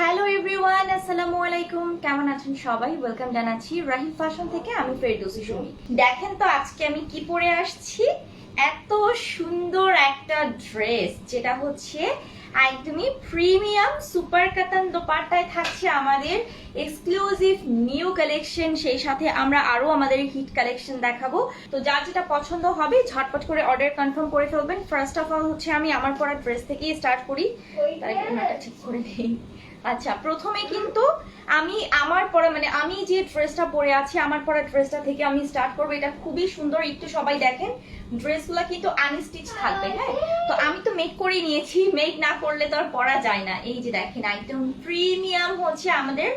Hello everyone, আসসালামু আলাইকুম। কেমন আছেন সবাই? ওয়েলকাম জানাচ্ছি রাহিল ফ্যাশন থেকে। আমি ফেরদৌসী সুমি। দেখেন তো আজকে আমি কি পরে আসছি। এত সুন্দর একটা ড্রেস, যেটা হচ্ছে একদমই প্রিমিয়াম সুপার কাতান দোপাট্টায় থাকছে আমাদের এক্সক্লুসিভ নিউ কালেকশন। সেই সাথে আমরা আরো আমাদের হিট কালেকশন দেখাবো। তো যার যেটা পছন্দ হবে ঝটপট করে অর্ডার কনফার্ম করে ফেলবেন। ফার্স্ট অফ অল হচ্ছে আমি আমার পরা ড্রেস থেকেই স্টার্ট করি। তাই ওনাটা ঠিক করে দিই। আচ্ছা, প্রথমে কিন্তু আমি আমার পরা আমি যে ড্রেসটা পরে আছি আমার পরা ড্রেসটা থেকে আমি স্টার্ট করবো। এটা খুবই সুন্দর, একটু সবাই দেখেন। ড্রেসগুলো কিন্তু আনস্টিচ থাকবে, হ্যাঁ। তো আমি তো মেক করে নিয়েছি, মেক না করলে তো আর পরা যায় না। এই যে দেখেন, একদম প্রিমিয়াম হচ্ছে আমাদের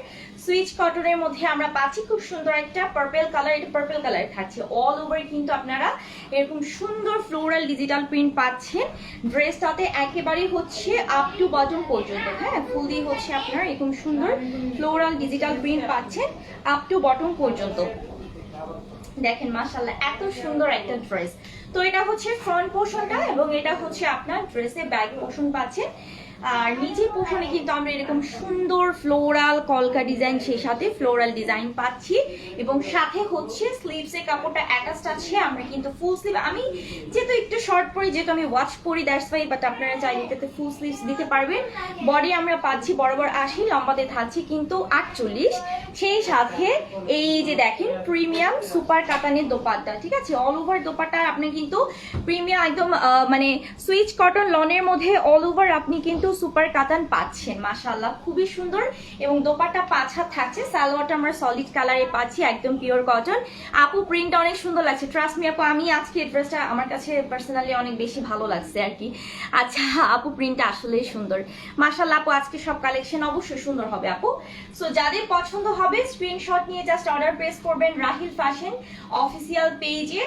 সুইচ কটনের মধ্যে আমরা পাচ্ছি খুব সুন্দর একটা পার্পল কালার। এটা পার্পল কালার থাকছে অল ওভার, কিন্তু আপনারা এরকম সুন্দর ফ্লোরাল ডিজিটাল প্রিন্ট পাচ্ছেন ড্রেসটাতে। একেবারে হচ্ছে আপ টু বটম পর্যন্ত, হ্যাঁ, ফুললি হচ্ছে আপনারা এরকম সুন্দর ফ্লোরাল ডিজিটাল প্রিন্ট পাচ্ছেন আপ টু বটম পর্যন্ত। দেখেন মাশাআল্লাহ, এত সুন্দর একটা ড্রেস। তো এটা হচ্ছে ফ্রন্ট পোর্শনটা, এবং এটা হচ্ছে আপনার ড্রেসের ব্যাক পোর্শন পাচ্ছেন। আর নিচে পোর্শনে কিন্তু আমরা এরকম সুন্দর ফ্লোরাল কলকা ডিজাইন, সেই সাথে ফ্লোরাল ডিজাইন পাচ্ছি। এবং সাথে হচ্ছে স্লিভসের কাপড়টা অ্যাটাচড আছে। আমরা কিন্তু ফুল স্লিভ, আমি যেহেতু একটু শর্ট পরি, যেহেতু আমি ওয়াচ পরি, দ্যাটস ওয়াই, বাট আপনারা চাইলে এটাতে ফুল স্লিভস দিতে পারবেন। বডি আমরা পাচ্ছি বরাবর 80, লম্বাতে থাকছি কিন্তু 48। সেই সাথে এই যে দেখেন প্রিমিয়াম সুপার কাতানের দোপাট্টা, ঠিক আছে। অল ওভার দোপাট্টা আপনি কিন্তু প্রিমিয়াম একদম সুইচ কটন লনের মধ্যে অল ওভার আপনি কিন্তু সুপার কাতান পাচ্ছেন। মাশাআল্লাহ, খুবই সুন্দর। এবং দোপাট্টা 5 হাত থাকছে। সালোয়ারটা আমরা সলিড কালারে পাচ্ছি, একদম পিওর কটন। আপু প্রিন্টটা অনেক সুন্দর লাগছে, ট্রাস্ট মি আপু। আমি আজকে এই ড্রেসটা আমার কাছে পার্সোনালি অনেক বেশি ভালো লাগছে আর কি। আচ্ছা আপু, প্রিন্টটা আসলেই সুন্দর। মাশাআল্লাহ আপু, আজকে সব কালেকশন অবশ্যই সুন্দর হবে আপু। সো যাদের পছন্দ হবে স্ক্রিনশট নিয়ে জাস্ট অর্ডার প্লেস করবেন রাহিল ফ্যাশন অফিসিয়াল পেজে।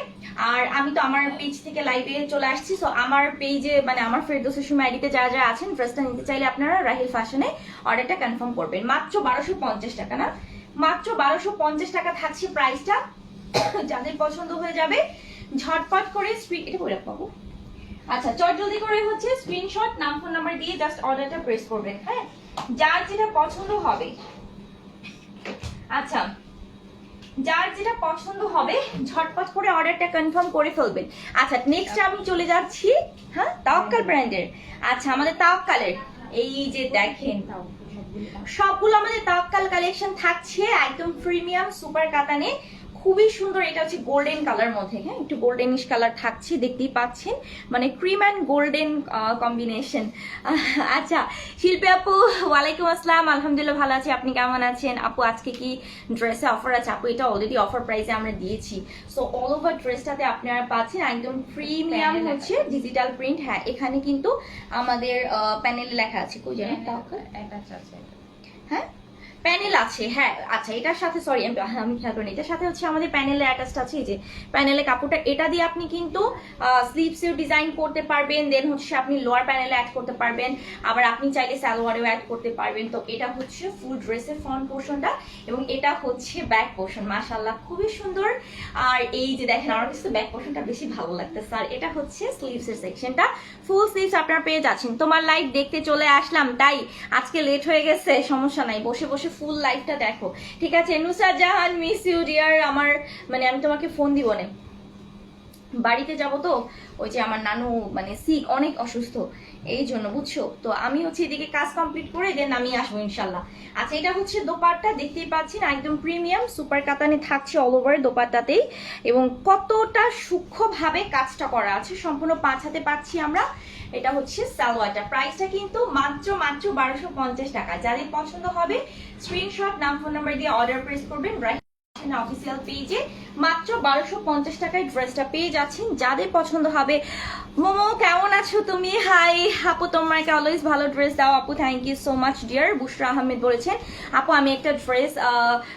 আর আমি তো আমার পেজ থেকে লাইভে চলে আসছি। সো আমার পেজে আমার ফেরদৌসী সুমি আইডিতে যারা যারা আছেন, ড্রেসটা নিতে চাইলে আপনারা রাহিল ফ্যাশনে অর্ডারটা কনফার্ম করবেন। মাত্র 1250 টাকা, না মাত্র 1250 টাকা থাকছে প্রাইসটা। যাদের পছন্দ হয়ে যাবে ঝটপট করে এটা বলে পাবো। আচ্ছা, চট জলদি করে হচ্ছে স্ক্রিনশট, নাম ফোন নাম্বার দিয়ে জাস্ট অর্ডারটা প্রেস করবেন, হ্যাঁ, যার যেটা পছন্দ হবে। আচ্ছা, যার যেটা পছন্দ হবে ঝটপট করে অর্ডারটা কনফার্ম করে ফেলবেন। আচ্ছা, নেক্সট আমি চলে যাচ্ছি, হ্যাঁ, তাওয়াক্কাল ব্র্যান্ডের। আচ্ছা, আমাদের তাওয়াক্কালের এই যে দেখেন সবগুলো আমাদের তাওয়াক্কাল কালেকশন থাকছে একদম প্রিমিয়াম সুপার কাতানে, খুবই সুন্দর। এটা হচ্ছে গোল্ডেন কালার মধ্যে, হ্যাঁ, একটু গোল্ডেনিশ কালার থাকছে, দেখতেই পাচ্ছেন, ক্রিম অ্যান্ড গোল্ডেন কম্বিনেশন। আচ্ছা শিল্পী আপু, ওয়ালাইকুম আসসালাম। আলহামদুলিল্লাহ ভালো আছি, আপনি কেমন আছেন আপু? আজকে কি ড্রেসে অফার আছে আপু? এটা অলরেডি অফার প্রাইসে আমরা দিয়েছি। সো অল ওভার ড্রেসটাতে আপনারা পাচ্ছেন একদম প্রিমিয়াম হচ্ছে ডিজিটাল প্রিন্ট। হ্যাঁ, এখানে কিন্তু আমাদের প্যানেলে লেখা আছে, কই জানেন, হ্যাঁ প্যানেল আছে, হ্যাঁ। আচ্ছা, এটার সাথে সরি আমি খেয়াল করিনি, এটার সাথে হচ্ছে আমাদের প্যানেলে অ্যাটাচড আছে। এই যে প্যানেলে কাপড়টা, এটা দিয়ে আপনি কিন্তু স্লিভসেও ডিজাইন করতে পারবেন। দেন হচ্ছে আপনি লোয়ার প্যানেলে অ্যাড করতে পারবেন, আবার আপনি চাইলে সালোয়ারেও অ্যাড করতে পারবেন। তো এটা হচ্ছে ফুল ড্রেসের ফ্রন্ট পোর্শনটা, এবং এটা হচ্ছে ব্যাক পোর্শন। মাশাআল্লাহ, খুবই সুন্দর। আর এই যে দেখেন, আমার কাছে ব্যাক পোর্শনটা বেশি ভালো লাগতেছে। আর এটা হচ্ছে স্লিভসের সেকশনটা, ফুল স্লিভস আপনারা পেয়ে যাচ্ছেন। তোমার লাইভ দেখতে চলে আসলাম, তাই আজকে লেট হয়ে গেছে, সমস্যা নাই, বসে বসে ফুল লাইভটা দেখো, ঠিক আছে। Nusrat Jahan, miss you dear. আমার আমি তোমাকে ফোন দিব না, বাড়িতে যাব তো, ওই যে আমার নানু সিক, অনেক অসুস্থ, এই জন্য বুঝছো। তো আমি হচ্ছে এদিকে কাজ কমপ্লিট করে দেন আমি আসবো ইনশাল্লাহ। আচ্ছা, এটা হচ্ছে দোপাট্টা, দেখতেই পাচ্ছেন একদম প্রিমিয়াম সুপার কাতানে থাকছে অল ওভার দোপাট্টাতেই, এবং কতটা সূক্ষ্মভাবে কাজটা করা আছে। সম্পূর্ণ 5 হাতে পাচ্ছি আমরা। এটা হচ্ছে সালোয়ারটা, প্রাইসটা কিন্তু মাত্র 1250 টাকা। যাদের পছন্দ হবে স্ক্রিনশট, নাম ফোন নাম্বার দিয়ে অর্ডার প্রেস করবেন অফিসিয়াল পেজে। মাত্র 1250 টাকায় ড্রেসটা পেয়ে যাচ্ছেন। যাদের পছন্দ হবে। মোমো কেমন আছো তুমি? হাই আপু, তোমাকে অলওয়েজ ভালো ড্রেস দাও আপু, thank you so much dear. Bushra Ahmed বলেছেন আপু আমি একটা ড্রেস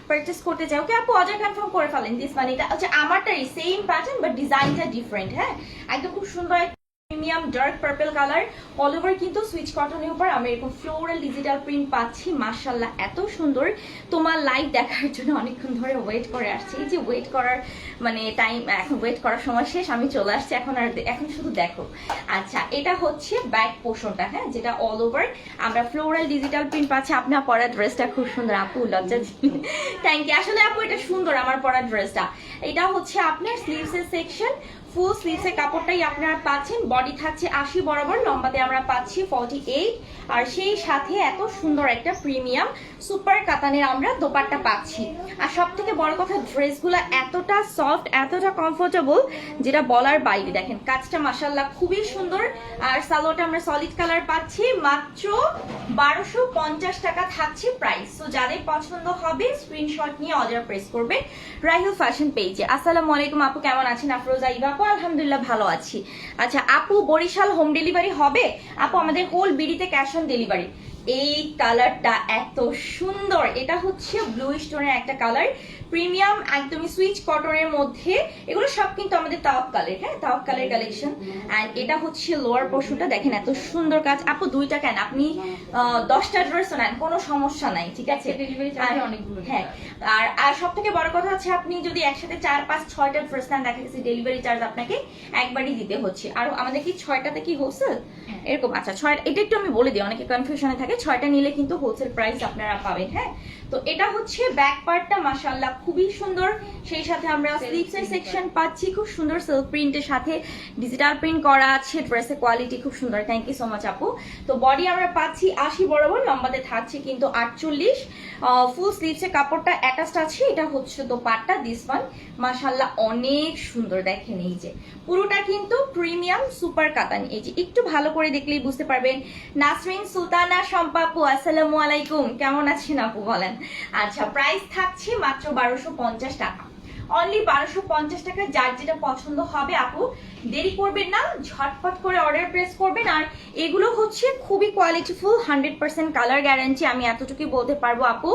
পারচেস করতে চাই। ওকে আপু, অর্ডার কনফার্ম করে ফেলেন। দিস এটা হচ্ছে আমারটাই সেম প্যাটার্ন, বাট ডিজাইনটা ডিফারেন্ট, হ্যাঁ, একদম খুব সুন্দর premium dark purple colour all over কিন্তু সুইচ কটনের উপর আমি এরকম ফ্লোরাল ডিজিটাল প্রিন্ট পাচ্ছি। মাশাআল্লাহ এত সুন্দর। তোমার লাইভ দেখার জন্য অনেকক্ষণ ধরে ওয়েট করে আসছি। এই যে ওয়েট করার মানে টাইম, এখন ওয়েট করার সময় শেষ, আমি চলে আসছি এখন শুধু দেখো। আচ্ছা, এটা হচ্ছে ব্যাক পোর্শনটা, হ্যাঁ, যেটা অল ওভার আমরা ফ্লোরাল ডিজিটাল প্রিন্ট পাচ্ছি। আপনার পরা ড্রেসটা খুব সুন্দর আপু, লজ্জা থ্যাংক ইউ। আসলে আপু এটা সুন্দর আমার পরা ড্রেসটা। এটা হচ্ছে আপনার স্লিভসের সেকশন, ফুল স্লিভসের কাপড়টাই আপনারা পাচ্ছেন। বডি থাকছে 80 বরাবর, লম্বাতে আমরা পাচ্ছি 48, আর সেই সাথে এত সুন্দর একটা প্রিমিয়াম সুপার কাতানের আমরা দোপাট্টা পাচ্ছি। আর সব থেকে বড় কথা, ড্রেসগুলো এতটা সফট, এতটা কমফোর্টেবল, যেটা বলার বাইরে। দেখেন কাজটা মাশাআল্লাহ খুবই সুন্দর। আর সালোয়ারটা আমরা সলিড কালার পাচ্ছি, মাত্র 1250 টাকা থাকছে প্রাইস। তো যাদের পছন্দ হবে স্ক্রিনশট নিয়ে অর্ডার প্রেস করবে রাইহুল ফ্যাশন পেজে। আসসালামু আলাইকুম আপু, কেমন আছেন? আফরোজা ইবা আপু, আলহামদুলিল্লাহ ভালো আছি। আচ্ছা আপু, বরিশাল হোম ডেলিভারি হবে? আপু আমাদের হোল বিডিতে ক্যাশ অন ডেলিভারি। এই কালারটা এত সুন্দর, এটা হচ্ছে ব্লু স্টোনের একটা কালার, প্রিমিয়াম একদমই সুইচ কটনের মধ্যে। এগুলো সব কিন্তু আমাদের তাওয়াক কালার, হ্যাঁ, তাওয়াক কালার কালেকশন। এন্ড এটা হচ্ছে লোয়ার পোর্শনটা, দেখেন এত সুন্দর কাজ। আপু দুইটা কেন, আপনি 10টা ড্রেস নেন, কোনো সমস্যা নাই, ঠিক আছে। হ্যাঁ, আর সব থেকে বড় কথা হচ্ছে আপনি যদি একসাথে 4, 5, 6টা ড্রেস নেন, দেখা গেছে ডেলিভারি চার্জ আপনাকে একবারই দিতে হচ্ছে। আর আমাদের কি 6টাতে কি হোলসেল এরকম? আচ্ছা 6, এটা একটু আমি বলে দিই, অনেকে কনফিউশনে থাকে। 6টা নিলে কিন্তু হোলসেল প্রাইস আপনারা পাবেন, হ্যাঁ। তো এটা হচ্ছে ব্যাক পার্টটা, মাশাআল্লাহ খুবই সুন্দর। সেই সাথে আমরা স্লিভসের সেকশন পাচ্ছি খুব সুন্দর সিল্ক প্রিন্টের সাথে ডিজিটাল প্রিন্ট করা আছে। ড্রেসের কোয়ালিটি খুব সুন্দর, থ্যাংক ইউ সো মাচ আপু। তো বডি আমরা পাচ্ছি 80 বরাবর, লম্বাতে থাকছে কিন্তু 48। ফুল স্লিভসের কাপড়টা অ্যাটাচড আছে। এটা হচ্ছে দোপাট্টা, দিস ওয়ান মাশাআল্লাহ অনেক সুন্দর। দেখেন এই যে পুরোটা কিন্তু প্রিমিয়াম সুপার কাতানি। এই যে একটু ভালো করে দেখলেই বুঝতে পারবেন। নাসরিন সুলতানা শম্পা আপু, আসসালামু আলাইকুম, কেমন আছেন আপু বলেন? আচ্ছা, প্রাইস থাকছে মাত্র 1250 টাকা, অনলি 1250 টাকা। যার যেটা পছন্দ হবে আপু দেরি করবেন না, ঝটপট করে অর্ডার প্রেস করবেন। আর এগুলো হচ্ছে খুবই কোয়ালিটিফুল, 100% কালার গ্যারান্টি, আমি এতটুকুই বলতে পারবো আপু।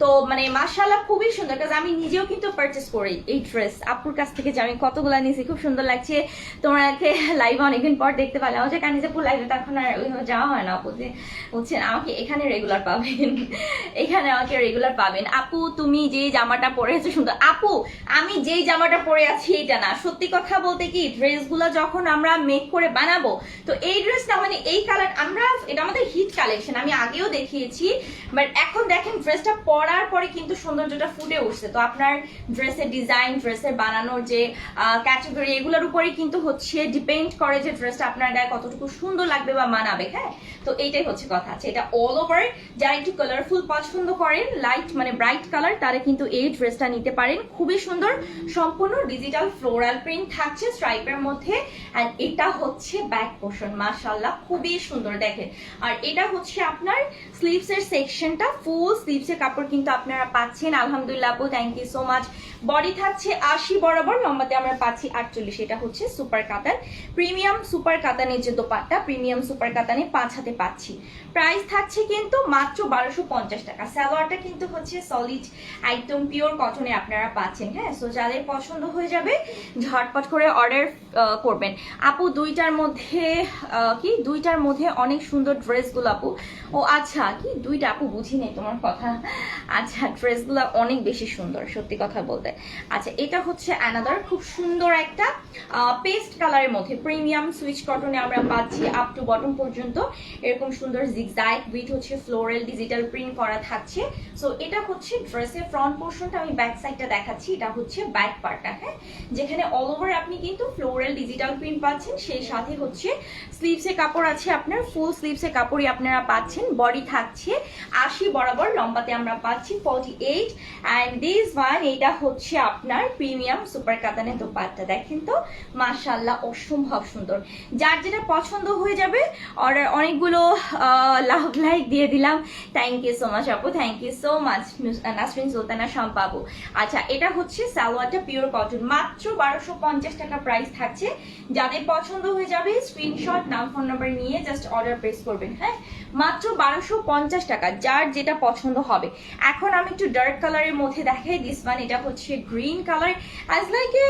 তো মানে মাশাআল্লাহ খুবই সুন্দর কাজ। আমি নিজেও কিন্তু পারচেস করি এই ড্রেস আপুর কাছ থেকে, যে আমি কতগুলো নিয়েছি, খুব সুন্দর লাগছে। তোমাকে লাইভে অনেকদিন পর দেখতে পারলাম, যে কানিজে পুর লাইভে তো এখন আর ওইভাবে যাওয়া হয় না আপু, যে বুঝছেন, আমাকে এখানে রেগুলার পাবেন, এখানে আমাকে রেগুলার পাবেন। আপু তুমি যে জামাটা পরে আছো সুন্দর। আপু আমি যেই জামাটা পরে আছি এটা না, সত্যি কথা বলতে কি, ড্রেসগুলো যখন আমরা মেক করে বানাবো, তো এই ড্রেসটা মানে এই কালার, আমরা এটা আমাদের হিট কালেকশন, আমি আগেও দেখিয়েছি, বাট এখন দেখেন ড্রেসটা পরার পরে কিন্তু সৌন্দর্যটা ফুটে উঠছে। তো আপনার ড্রেসের ডিজাইন, ড্রেসের বানানোর যে ক্যাটাগরি, এগুলোর উপরে কিন্তু হচ্ছে ডিপেন্ড করে যে ড্রেসটা আপনার গায়ে কতটুকু সুন্দর লাগবে বা মানাবে, হ্যাঁ। তো এইটাই হচ্ছে কথা। আছে এটা অল ওভার, যারা একটু কালারফুল পছন্দ করেন, লাইট মানে ব্রাইট কালার, তারা কিন্তু এই ড্রেসটা নিতে পারেন। খুবই সুন্দর, সম্পূর্ণ ডিজিটাল ফ্লোরাল প্রিন্ট থাকছে স্ট্রাইপের মধ্যে। আর এটা হচ্ছে ব্যাক পোর্শন, মাশাআল্লাহ খুবই সুন্দর দেখেন। আর এটা হচ্ছে আপনার স্লিভসের সেকশনটা, ফুল স্লিভসের কাপড় কিন্তু আপনারা পাচ্ছেন, আলহামদুলিল্লাহ আপু, thank you so much. Body থাকছে 80 বরাবর, লম্বাতে আমরা পাচ্ছি 48। এটা হচ্ছে সুপার কাতান, প্রিমিয়াম সুপার কাতানের যে দোপাট্টা, প্রিমিয়াম সুপার কাতানে 5 হাতে পাচ্ছি। প্রাইস থাকছে কিন্তু মাত্র 1250 টাকা। সালোয়ারটা কিন্তু হচ্ছে সলিড একদম পিওর কটনে আপনারা পাচ্ছেন, হ্যাঁ। সো যাদের পছন্দ হয়ে যাবে ঝটপট করে অর্ডার করবেন আপু। দুইটার মধ্যে অনেক সুন্দর ড্রেসগুলো আপু। ও আচ্ছা, কি দুইটা আপু, বুঝি নেই তোমার কথা। আচ্ছা, ড্রেসগুলো অনেক বেশি সুন্দর সত্যি কথা বলতে। আচ্ছা, এটা হচ্ছে অ্যানাদার খুব সুন্দর একটা পেস্ট কালারের মধ্যে প্রিমিয়াম সুইচ কটনে আমরা পাচ্ছি আপ টু বটম পর্যন্ত এরকম সুন্দর জিগজ্যাগ উইথ হচ্ছে ফ্লোরাল ডিজিটাল প্রিন্ট করা থাকছে। সো এটা হচ্ছে ড্রেসের ফ্রন্ট পোর্শনটা, আমি ব্যাক সাইডটা দেখাচ্ছি। এটা হচ্ছে ব্যাক পার্টটা, হ্যাঁ, যেখানে অল ওভার আপনি কিন্তু ফ্লোরাল ডিজিটাল প্রিন্ট পাচ্ছেন। সেই সাথে হচ্ছে স্লিভসে কাপড় আছে আপনার, ফুল স্লিভসে কাপড়ই আপনারা পাচ্ছেন। বডি থাকছে 80 বরাবর, লম্বাতে আমরা পাচ্ছি 48। অ্যান্ড দিস ওয়ান, এটা হচ্ছে আপনার প্রিমিয়াম সুপার কাতানের দোপাট্টা। দেখেন তো মাশাআল্লাহ অসম্ভব সুন্দর। যার যেটা পছন্দ হয়ে যাবে অর্ডার, অনেকগুলো লাভ লাইক দিয়ে দিলাম, থ্যাংক ইউ সো মাচ আপু, thank you so much Nasrin Sultana Shampa আপু। আচ্ছা এটা হচ্ছে সালোয়ারটা পিওর কটন, মাত্র 1250 টাকা প্রাইস থাকছে। যাদের পছন্দ হয়ে যাবে স্ক্রিনশট নাম ফোন নাম্বার নিয়ে জাস্ট অর্ডার প্লেস করবেন। হ্যাঁ মাত্র 1250 টাকা, যার যেটা পছন্দ হবে। এখন আমি একটু ডার্ক কালারের মধ্যে দেখাই, দিস ওয়ান, এটা হচ্ছে green colour, as like a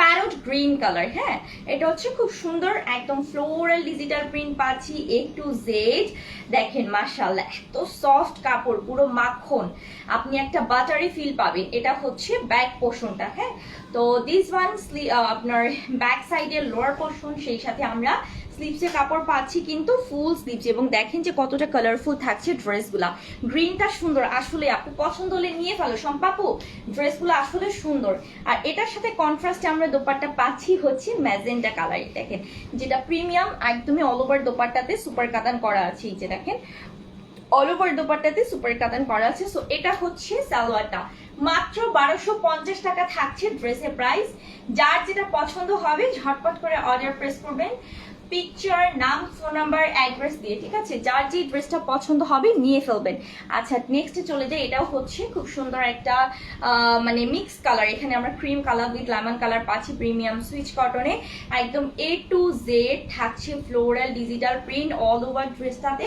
parrot green colour. হ্যাঁ এটা হচ্ছে খুব সুন্দর একদম ফ্লোরাল ডিজিটাল প্রিন্ট পাচ্ছি A to Z। দেখেন মাশাআল্লাহ এত সফট কাপড়, পুরো মাখন, আপনি একটা বাটারি ফিল পাবেন। এটা হচ্ছে ব্যাক পোর্শনটা। হ্যাঁ তো দিস ওয়ান আপনার ব্যাক সাইডের লোয়ার পোর্শন, সেই সাথে আমরা স্লিভসে কাপড় পাচ্ছি কিন্তু ফুল স্লিভস, এবং দেখেন যে কতটা কালারফুল থাকছে ড্রেসগুলা। গ্রিনটা সুন্দর আসলে, আপনি পছন্দ হলে নিয়ে ফেলো সম্পাপু, ড্রেসগুলো আসলে সুন্দর। আর এটার সাথে কন্ট্রাস্টে আমরা দোপাট্টা পাচ্ছি হচ্ছে ম্যাজেন্টা কালার, দেখেন যেটা প্রিমিয়াম, একদমই অল ওভার দোপাট্টাতে সুপার কাতান করা আছে। এই যে দেখেন অল ওভার দোপাট্টাতে সুপার কাতান করা আছে। সো এটা হচ্ছে সালোয়ারটা, মাত্র 1250 টাকা থাকছে ড্রেসের প্রাইস। যার যেটা পছন্দ হবে ঝটপট করে অর্ডার প্রেস করবেন, পিকচার নাম ফোন নাম্বার অ্যাড্রেস দিয়ে, ঠিক আছে? যার যে ড্রেসটা পছন্দ হবে নিয়ে ফেলবেন। আচ্ছা নেক্সটে চলে যাই, এটাও হচ্ছে খুব সুন্দর একটা মানে মিক্স কালার, এখানে আমরা cream colour with lemon colour পাচ্ছি, প্রিমিয়াম সুইচ কটনে একদম A to Z থাকছে floral digital print all over ড্রেসটাতে,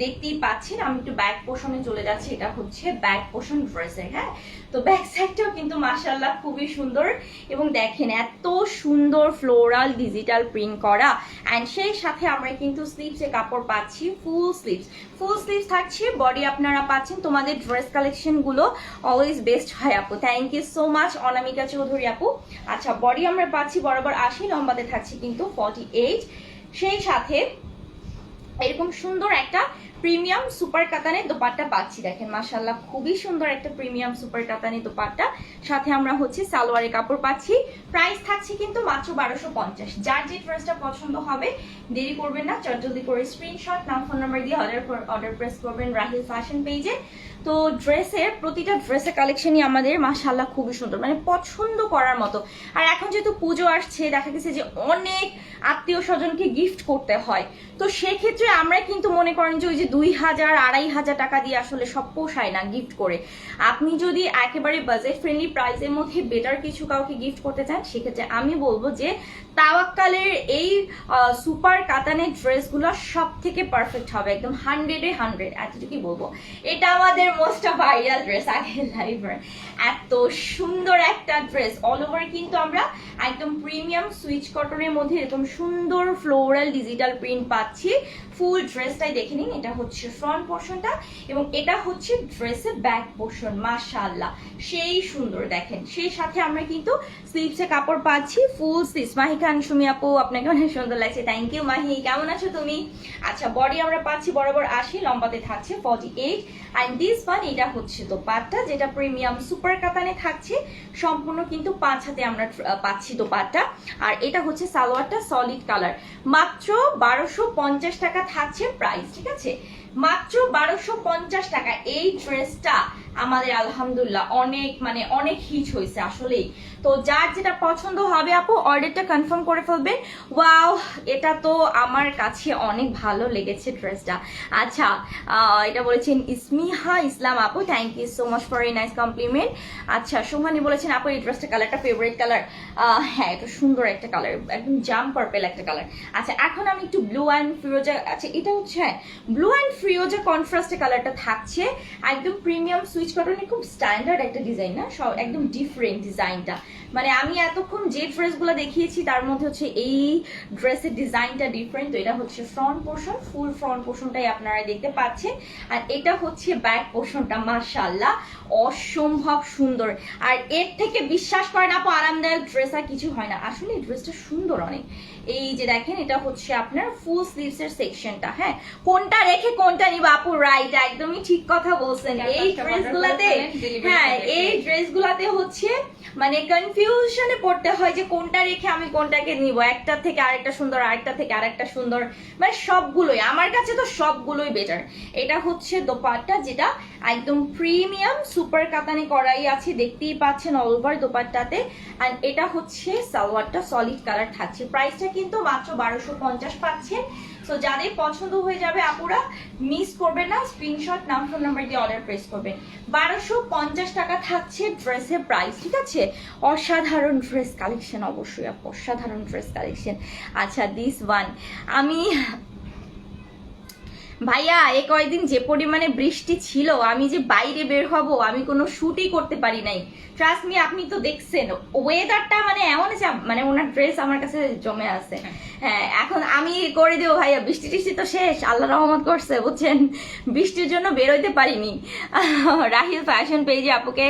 দেখতেই পাচ্ছেন। আমি একটু ব্যাক পোর্শনে চলে যাচ্ছি, এটা হচ্ছে ব্যাক পোর্শন ড্রেসের। হ্যাঁ তো ব্যাক সাইডটাও কিন্তু মাশাআল্লাহ খুবই সুন্দর, এবং দেখেন এত সুন্দর ফ্লোরাল ডিজিটাল প্রিন্ট করা। অ্যান্ড সেই সাথে আমরা কিন্তু স্লিভসে কাপড় পাচ্ছি ফুল স্লিভস থাকছে, বডি আপনারা পাচ্ছেন। তোমাদের ড্রেস কালেকশন গুলো অলওয়েজ বেস্ট হয় আপু, থ্যাংক ইউ সো মাচ অনামিকা চৌধুরী আপু। আচ্ছা বডি আমরা পাচ্ছি বরাবর 80, লম্বাতে থাকছে কিন্তু 48, সেই সাথে এরকম সুন্দর একটা প্রিমিয়াম সুপার কাতানের দোপাট্টা পাচ্ছি। দেখেন মাশাআল্লাহ খুবই সুন্দর একটা প্রিমিয়াম সুপার কাতানের দোপাট্টা, সাথে আমরা হচ্ছে সালোয়ারের কাপড় পাচ্ছি। প্রাইস থাকছে কিন্তু মাত্র 1250। যার যে ড্রেসটা পছন্দ হবে দেরি করবেন না, জলদি করে স্ক্রিনশট নাম ফোন নাম্বার দিয়ে অর্ডার প্রেস করবেন রাহিল ফ্যাশন পেজে। তো ড্রেসের প্রতিটা ড্রেসের কালেকশনই আমাদের মাশাআল্লাহ খুবই সুন্দর, মানে পছন্দ করার মতো। আর এখন যেহেতু পুজো আসছে, দেখা গেছে যে অনেক আত্মীয় স্বজনকে গিফট করতে হয়, তো সেক্ষেত্রে আমরা কিন্তু মনে করেন যে ওই যে 2000 2500 টাকা দিয়ে আসলে সব পোষায় না গিফট করে। আপনি যদি একেবারে বাজেট ফ্রেন্ডলি প্রাইসের মধ্যে বেটার কিছু কাউকে গিফট করতে চান, সেক্ষেত্রে আমি বলবো যে তাওয়াক্কালের এই সুপার কাতানের ড্রেসগুলো সব থেকে পারফেক্ট হবে, একদম 100-এ 100, এতটুকুই বলবো। এটা আমাদের মোস্ট ভাইরাল ড্রেস আগের লাইভের, এত সুন্দর একটা ড্রেস অল ওভার কিন্তু আমরা একদম প্রিমিয়াম সুইচ কটনের মধ্যে এরকম সুন্দর ফ্লোরাল ডিজিটাল প্রিন্ট পাচ্ছি। ফুল ড্রেসটাই দেখে নিন, এটা হচ্ছে ফ্রন্ট পোর্শনটা এবং এটা হচ্ছে ড্রেসের ব্যাক পোর্শন। মাশাআল্লাহ সেই সুন্দর, দেখেন সেই সাথে আমরা কিন্তু স্লিভসে কাপড় পাচ্ছি ফুল স্লিভস। মাহি খান সুমি আপু আপনাকে অনেক সুন্দর লাগছে, থ্যাংক ইউ মাহি, কেমন আছো তুমি? আচ্ছা বডি আমরা পাচ্ছি বরাবর 80, লম্বাতে থাকছে 48, অ্যান্ড দিস ওয়ান এটা হচ্ছে দোপাট্টা, যেটা প্রিমিয়াম সুপার কাতানে থাকছে, সম্পূর্ণ কিন্তু 5 হাতে আমরা পাচ্ছি দোপাট্টা। আর এটা হচ্ছে সালোয়ারটা সলিড কালার, মাত্র 1250 টাকা থাকছে প্রাইস, ঠিক আছে? মাত্র 1250 টাকা। এই ড্রেসটা আমাদের আলহামদুলিল্লাহ অনেক মানে অনেক হিট হয়েছে আসলেই। তো যার যেটা পছন্দ হবে আপু অর্ডারটা কনফার্ম করে ফেলবেন। ওয়াও এটা তো আমার কাছে অনেক ভালো লেগেছে ড্রেসটা। আচ্ছা এটা বলেছেন ইসমিহা ইসলাম আপু, thank you so much for a nice compliment. আচ্ছা সোহানি বলেছেন আপু এই ড্রেসটা কালারটা ফেভারিট কালার। হ্যাঁ এটা সুন্দর একটা কালার, একদম জাম পার্পল একটা কালার। আচ্ছা এখন আমি একটু ব্লু অ্যান্ড ফিরোজা, আচ্ছা এটা হচ্ছে ব্লু অ্যান্ড ফিরোজা কন্ট্রাস্টে কালারটা থাকছে, একদম প্রিমিয়াম সুইচ কটনের খুব স্ট্যান্ডার্ড একটা ডিজাইন, না সব একদম ডিফারেন্ট ডিজাইনটা। মানে আমি এতক্ষণ যে ড্রেসগুলো দেখিয়েছি তার মধ্যে হচ্ছে এই ড্রেসের ডিজাইনটা ডিফারেন্ট। তো এটা হচ্ছে ফ্রন্ট পোর্শন, ফুল ফ্রন্ট পোর্শনটাই আপনারা দেখতে পাচ্ছেন, আর এটা হচ্ছে ব্যাক পোর্শনটা। মাশাআল্লাহ অসম্ভব সুন্দর, আর এর থেকে বিশ্বাস করেন আপু আরামদায়ক ড্রেস আর কিছু হয় না। আসলে এই ড্রেসটা সুন্দর অনেক। এই যে দেখেন এটা হচ্ছে আপনার ফুল স্লিভস এর সেকশনটা। হ্যাঁ কোনটা রেখে কোনটা নিব আপু, রাইট একদমই ঠিক কথা বলছেন। এই ড্রেসগুলাতে, হ্যাঁ এই ড্রেসগুলাতে হচ্ছে মানে কনফিউশনে পড়তে হয় যে কোনটা রেখে আমি কোনটাকে নিব, একটা থেকে আরেকটা সুন্দর, আরেকটা থেকে আরেকটা সুন্দর, মানে সবগুলোই আমার কাছে তো সবগুলোই বেটার। এটা হচ্ছে দোপাট্টা, যেটা একদম প্রিমিয়াম সুপার কাতানি করাই আছে, দেখতেই পাচ্ছেন অল ওভার দোপাট্টাতে। এন্ড এটা হচ্ছে সালোয়ারটা সলিড কালার থাকছে। প্রাইসটা কিন্তু মাত্র 1250 পাচ্ছেন। সো যাদের পছন্দ হয়ে যাবে আপুরা মিস করবেন না, স্ক্রিনশট নাম ফোন নাম্বার দিয়ে অর্ডার প্রেস করবেন। 1250 টাকা থাকছে ড্রেসের প্রাইস, ঠিক আছে? অসাধারণ ড্রেস কালেকশন, অবশ্যই আপু অসাধারণ ড্রেস কালেকশন। আচ্ছা দিস ওয়ান, আমি ভাইয়া এই কয়েকদিন যে পরিমাণে বৃষ্টি ছিল, আমি যে বাইরে বের হব আমি কোনো শুটই করতে পারি নাই। ট্রাস্ট মি, আপনি তো দেখছেন ওয়েদারটা মানে এমন যে মানে ওনার ড্রেস আমার কাছে জমে আছে। হ্যাঁ এখন আমি করে দেবো ভাইয়া, বৃষ্টি টিষ্টি তো শেষ, আল্লাহ রহমত করছে বুঝছেন, বৃষ্টির জন্য বেরোইতে পারিনি। রাহিল ফ্যাশন পেজে আপুকে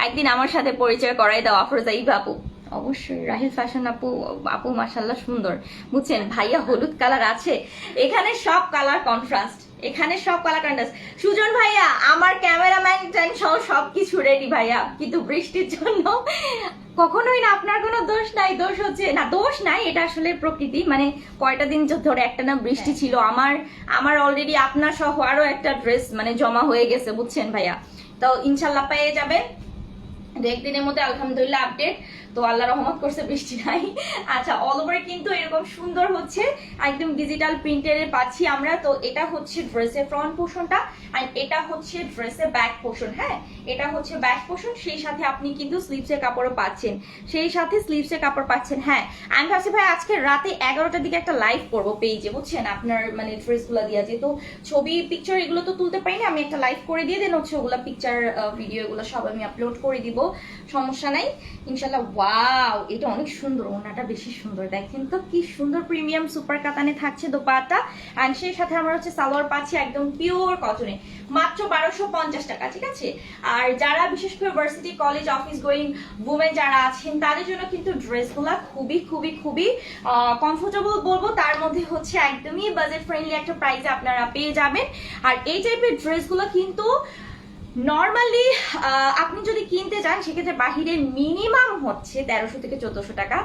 একদিন আমার সাথে পরিচয় করাই দাও, আফরোজা ইভা আপু। অবশ্যই রাহিল ফ্যাশন আপু, আপু মাশাল্লাহ সুন্দর বুঝছেন। ভাইয়া হলুদ কালার আছে, এখানে সব কালার কন্ট্রাস্ট, এখানে সব কালার কন্ট্রাস্ট। সুজন ভাইয়া আমার ক্যামেরাম্যান সহ সবকিছু রেডি ভাইয়া, কিন্তু বৃষ্টির জন্য কখনোই না, আপনার কোনো দোষ নাই, দোষ হচ্ছে না, দোষ নাই, এটা আসলে প্রকৃতি। মানে কয়টা দিন ধরে একটা না বৃষ্টি ছিল, আমার অলরেডি আপনার সহ আরো একটা ড্রেস মানে জমা হয়ে গেছে বুঝছেন ভাইয়া। তো ইনশাল্লাহ পেয়ে যাবেন দু একদিনের মধ্যে আলহামদুলিল্লাহ আপডেট। তো আল্লাহ রহমত করছে বৃষ্টি নাই। আচ্ছা অল ওভার কিন্তু এরকম সুন্দর হচ্ছে একদম ডিজিটাল প্রিন্টের পাচ্ছি আমরা। তো এটা হচ্ছে ড্রেসের ফ্রন্ট পোর্শনটা, আর এটা হচ্ছে ড্রেসের ব্যাক পোর্শন। হ্যাঁ এটা হচ্ছে ব্যাক পোর্শন, সেই সাথে আপনি কিন্তু স্লিভসের কাপড়ও পাচ্ছেন, সেই সাথে স্লিভসের কাপড় পাচ্ছেন। হ্যাঁ আমি ভাবছি ভাই আজকে রাতে 11টার দিকে একটা লাইভ করবো পেজে বুঝছেন, আপনার মানে ড্রেসগুলো দিয়ে, যেহেতু ছবি পিকচার এগুলো তো তুলতে পারি না, আমি একটা লাইভ করে দিয়ে দেন হচ্ছে ওগুলো পিকচার ভিডিও এগুলো সব আমি আপলোড করে দিব, সমস্যা নাই ইনশাল্লাহ। ওয়াও এটা অনেক সুন্দর, ওনাটা বেশি সুন্দর, দেখেন তো কি সুন্দর প্রিমিয়াম সুপার কাতানে থাকছে দোপাট্টা, এন্ড সেই সাথে আমরা হচ্ছে সালোয়ার পাচ্ছি একদম পিওর কটনে, মাত্র 1250 টাকা, ঠিক আছে? আর যারা বিশেষ করে varsity college office going women যারা আছেন তাদের জন্য কিন্তু ড্রেসগুলা খুবই খুবই খুবই কমফোর্টেবল বলবো, তার মধ্যে হচ্ছে একদমই বাজেট ফ্রেন্ডলি একটা প্রাইসে আপনারা পেয়ে যাবেন। আর এই টাইপের ড্রেসগুলো কিন্তু নর্মালি আপনি যদি কিনতে চান সেক্ষেত্রে বাহিরে মিনিমাম হচ্ছে 1300 থেকে 1400 টাকা,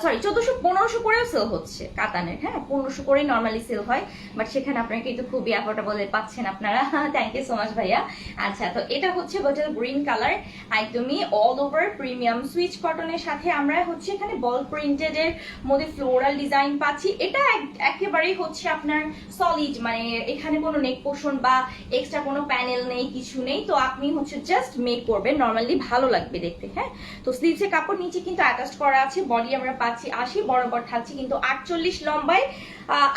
সরি 1400-1500 করেও সেল হচ্ছে কাতানের। হ্যাঁ 1500 করেই নর্মালি সেল হয়, বাট সেখানে আপনারা কিন্তু খুবই অ্যাফোর্ডেবল পাচ্ছেন আপনারা। থ্যাংক ইউ সো মাচ ভাইয়া। আচ্ছা তো এটা হচ্ছে বটল গ্রিন কালার, একদমই অল ওভার প্রিমিয়াম সুইচ কটনের সাথে আমরা হচ্ছে এখানে বল প্রিন্টেড এর মধ্যে ফ্লোরাল ডিজাইন পাচ্ছি। এটা একেবারেই হচ্ছে আপনার সলিড, মানে এখানে কোনো নেক পোর্শন বা এক্সট্রা কোনো প্যানেল নেই, কিছু নেই। তো আপনি হচ্ছে জাস্ট মেক করবেন, নরমালি ভালো লাগবে দেখতে। হ্যাঁ তো স্লিভসের কাপড় নিচে কিন্তু অ্যাটাচ করা আছে, বডি আমরা পাচ্ছি 80, বরাবর থাকছে কিন্তু 48 লম্বায়।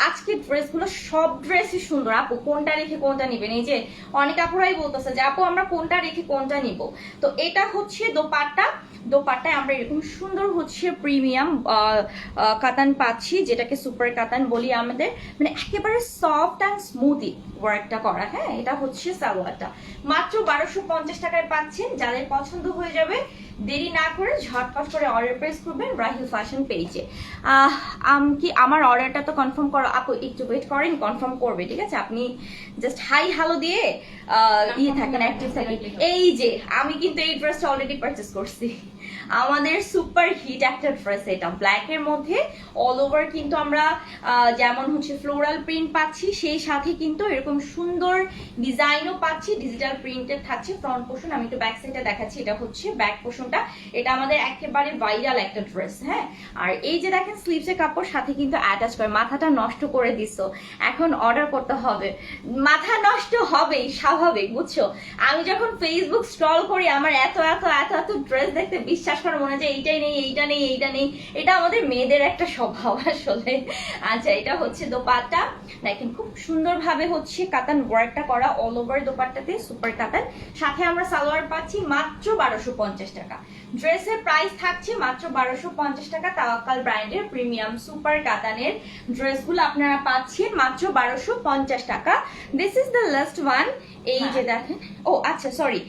আজকে ড্রেসগুলো সব ড্রেসই সুন্দর, আপু কোনটা রেখে কোনটা নিবেন? এই যে অনেক আপুরাই বলতেছে যে আপু আমরা কোনটা রেখে কোনটা নিব। তো এটা হচ্ছে দোপাট্টায় আমরা এরকম সুন্দর হচ্ছে প্রিমিয়াম কাতান পাচ্ছি, যেটাকে সুপার কাতান বলি আমাদের, মানে একেবারে সফট অ্যান্ড স্মুথি ওয়ার্কটা করা। হ্যাঁ এটা হচ্ছে সালোয়ারটা, মাত্র 1250 টাকায় পাচ্ছেন। যাদের পছন্দ হয়ে যাবে দেরি না করে ঝটপট করে অর্ডার প্রেস করবেন রাহিল ফ্যাশন পেজে। কি আমার অর্ডারটা তো কনফার্ম করো আপু, একটু ওয়েট করেন, কনফার্ম করবে, ঠিক আছে? আপনি জাস্ট হাই হ্যালো দিয়ে ইয়ে থাকেন, অ্যাক্টিভ থাকেন। এই যে আমি কিন্তু এই ড্রেসটা অলরেডি পারচেস করছি, আমাদের সুপার হিট একটা ড্রেস, এটা ব্ল্যাক এর মধ্যে অল ওভার কিন্তু আমরা যেমন হচ্ছে ফ্লোরাল প্রিন্ট পাচ্ছি, সেই সাথে কিন্তু এরকম সুন্দর ডিজাইনও পাচ্ছি, ডিজিটাল প্রিন্টেড থাকছে ফ্রন্ট পোর্শন। আমি একটু ব্যাক সাইডটা দেখাচ্ছি, এটা হচ্ছে ব্যাক পোর্শনটা, এটা আমাদের একেবারে ভাইরাল একটা ড্রেস। হ্যাঁ আর এই যে দেখেন স্লিভসের কাপড় সাথে কিন্তু অ্যাটাচ করে, মাথাটা নষ্ট করে দিছো, এখন অর্ডার করতে হবে, মাথা নষ্ট হবেই স্বাভাবিক বুঝছো। আমি যখন ফেসবুক স্ক্রল করি আমার এত এত এত এত ড্রেস দেখতে বিশ্বাস করে মনে হয় যে এইটাই নেই এইটা নেই এইটা নেই, এটা আমাদের মেয়েদের একটা স্বভাব আসলে। আচ্ছা এটা হচ্ছে দোপাট্টা, দেখেন খুব সুন্দরভাবে হচ্ছে কাতান ওয়ার্কটা করা অল ওভার দোপাট্টাতে, সুপার কাতান, সাথে আমরা সালোয়ার পাচ্ছি মাত্র 1250 টাকা। ড্রেসের প্রাইস থাকছে মাত্র 1250 টাকা। তাওয়াক্কাল ব্র্যান্ডের প্রিমিয়াম সুপার কাতানের ড্রেসগুলো আপনারা পাচ্ছেন মাত্র 1250 টাকা। This is the last one. এই যে দেখেন, ও আচ্ছা সরি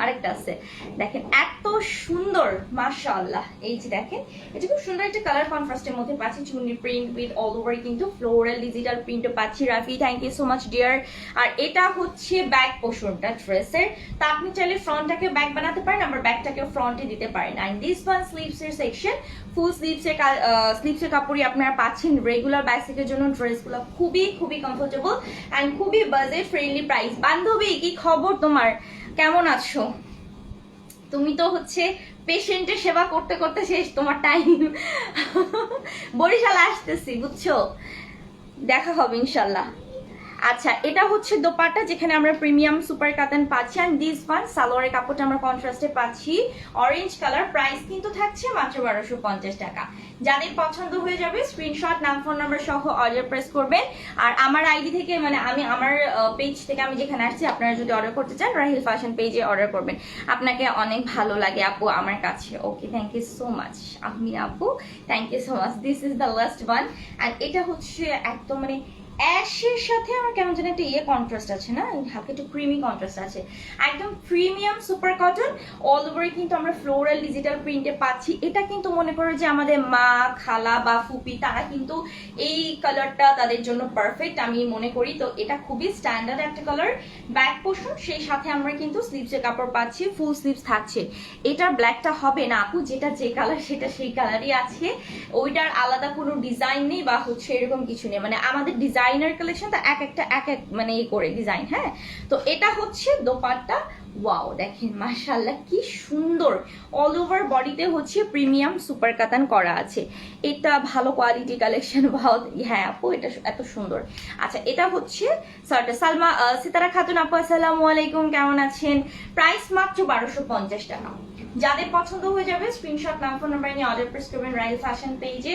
আরেকটা আছে, দেখেন এত সুন্দর মাশাআল্লাহ। এই যে দেখেন এটা খুব সুন্দর একটা কালার কন্ট্রাস্টের মধ্যে পাচ্ছি, চুনি প্রিন্ট উইথ অল ওভার কিন্তু ফ্লোরাল ডিজিটাল প্রিন্টও পাচ্ছি। Rafi thank you so much dear. আর এটা হচ্ছে ব্যাক পোর্শনটা ড্রেসের, তা আপনি চাইলে ফ্রন্টটাকে ব্যাক বানাতে পারেন, আবার ব্যাকটাকে ফ্রন্টে দিতে পারেন। এন্ড দিস ওয়ান স্লিভসের সেকশন, ফুল স্লিভসের কাপড়ই আপনারা পাচ্ছেন রেগুলার বেসিকের জন্য। ড্রেসগুলো খুবই খুবই কমফোর্টেবল এন্ড খুবই বাজেট ফ্রেন্ডলি প্রাইস। বান্ধবী কি খবর তোমার, কেমন আছো? তুমি তো হচ্ছে পেশেন্টের সেবা করতে করতে শেষ তোমার টাইম। বরিশাল আসতেছি বুঝছো, দেখা হবে ইনশাল্লাহ। আচ্ছা, এটা হচ্ছে দোপাট্টা যেখানে আমরা প্রিমিয়াম সুপার কাতান পাচ্ছি, এন্ড দিস ওয়ান সালোয়ারের কাপড়টা আমরা কন্ট্রাস্টে পাচ্ছি অরেঞ্জ কালার। প্রাইস কিন্তু থাকছে মাত্র 1250 টাকা। যাদের পছন্দ হয়ে যাবে স্ক্রিনশট, নাম, ফোন নাম্বার সহ অর্ডার প্রেস করবেন। আর আমার আইডি থেকে মানে আমি আমার পেজ থেকে আমি যেখানে আসছি, আপনারা যদি অর্ডার করতে চান রাহিল ফ্যাশন পেজে অর্ডার করবেন। আপনাকে অনেক ভালো লাগে আপু আমার কাছে। Okay, thank you so much Ahmina আপু, thank you so much. This is the last one, and এটা হচ্ছে একদম মানে অ্যাশের সাথে আমার কেমন যেন একটা কন্ট্রাস্ট আছে না, হালকা একটু ক্রিমি কন্ট্রাস্ট আছে। একদম প্রিমিয়াম সুপার কটন, অল ওভারে কিন্তু আমরা ফ্লোরাল ডিজিটাল প্রিন্টে পাচ্ছি। এটা কিন্তু মনে করো যে আমাদের মা, খালা বা ফুপি তারা কিন্তু এই কালারটা তাদের জন্য পারফেক্ট আমি মনে করি। তো এটা খুবই স্ট্যান্ডার্ড একটা কালার। ব্যাক পোর্শন, সেই সাথে আমরা কিন্তু স্লিভসের কাপড় পাচ্ছি, ফুল স্লিভস থাকছে। এটার ব্ল্যাকটা হবে না আপু, যেটা যে কালার সেটা সেই কালারই আছে, ওইটার আলাদা কোনো ডিজাইন নেই বা হচ্ছে এরকম কিছু নেই। মানে আমাদের ডিজাইনার কালেকশন তো এক একটা এক এক মানে এই করে ডিজাইন। হ্যাঁ, তো এটা হচ্ছে দোপাট্টা। ওয়াও, দেখেন মাশাআল্লাহ কি সুন্দর, অল ওভার বডিতে হচ্ছে প্রিমিয়াম সুপার কাতান করা আছে। এটা ভালো কোয়ালিটি কালেকশন। হ্যাঁ আপু, এটা এত সুন্দর। আচ্ছা, এটা হচ্ছে সালমা সিতারা খাতুন আপু, আসসালামু আলাইকুম, কেমন আছেন? প্রাইস মাত্র 1250 টাকা। যাদের পছন্দ হয়ে যাবে স্ক্রিনশট, নাম, ফোন নাম্বার নিয়ে অর্ডার প্রেস করবেন রাইল ফ্যাশন পেজে।